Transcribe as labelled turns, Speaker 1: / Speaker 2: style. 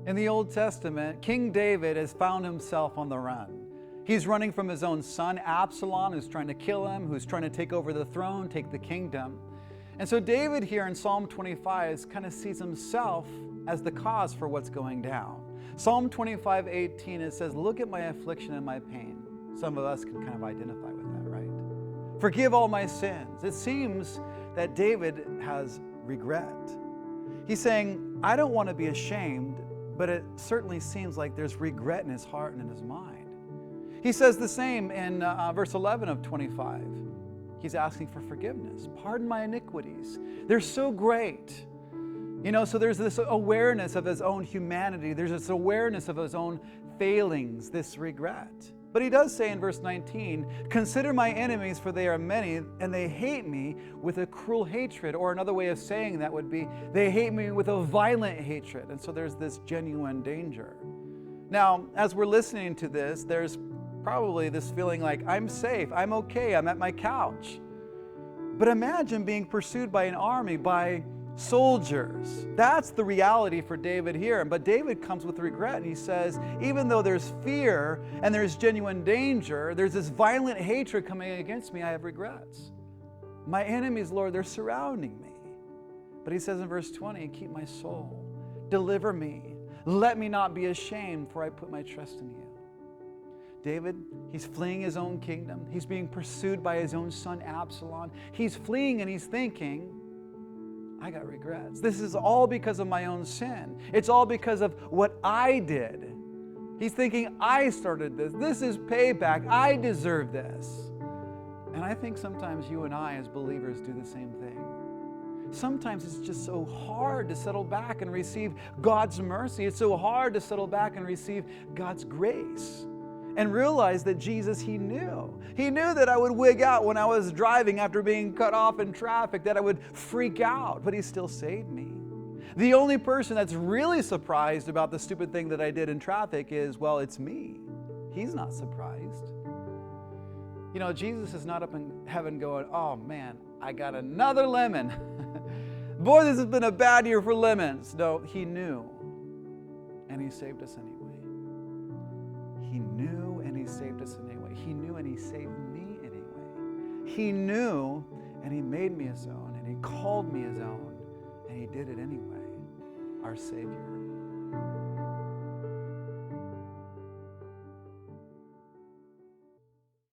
Speaker 1: In the Old Testament, King David has found himself on the run. He's running from his own son, Absalom, who's trying to kill him, who's trying to take over the throne, take the kingdom. And so David here in Psalm 25 kind of sees himself as the cause for what's going down. Psalm 25:18, it says, look at my affliction and my pain. Some of us can kind of identify with that, right? Forgive all my sins. It seems that David has regret. He's saying, I don't want to be ashamed, but it certainly seems like there's regret in his heart and in his mind. He says the same in verse 11 of 25. He's asking for forgiveness. Pardon my iniquities. They're so great. So there's this awareness of his own humanity. There's this awareness of his own failings, this regret. But he does say in verse 19, consider my enemies, for they are many, and they hate me with a cruel hatred. Or another way of saying that would be, they hate me with a violent hatred. And so there's this genuine danger. Now, as we're listening to this, there's probably this feeling like, I'm safe, I'm okay, I'm at my couch. But imagine being pursued by an army, by soldiers. That's the reality for David here. But David comes with regret, and he says, even though there's fear and there's genuine danger, there's this violent hatred coming against me, I have regrets. My enemies, Lord, they're surrounding me. But he says in verse 20, keep my soul, deliver me, let me not be ashamed, for I put my trust in you. David, he's fleeing his own kingdom. He's being pursued by his own son, Absalom. He's fleeing and he's thinking, I got regrets. This is all because of my own sin. It's all because of what I did. He's thinking, I started this. This is payback. I deserve this. And I think sometimes you and I as believers do the same thing. Sometimes it's just so hard to settle back and receive God's mercy. It's so hard to settle back and receive God's grace. And realize that Jesus, He knew. He knew that I would wig out when I was driving after being cut off in traffic, that I would freak out, but He still saved me. The only person that's really surprised about the stupid thing that I did in traffic is, well, it's me. He's not surprised. Jesus is not up in heaven going, oh man, I got another lemon. Boy, this has been a bad year for lemons. No, He knew, and He saved us anyway. He knew and He saved us anyway. He knew and He saved me anyway. He knew and He made me His own, and He called me His own, and He did it anyway. Our Savior.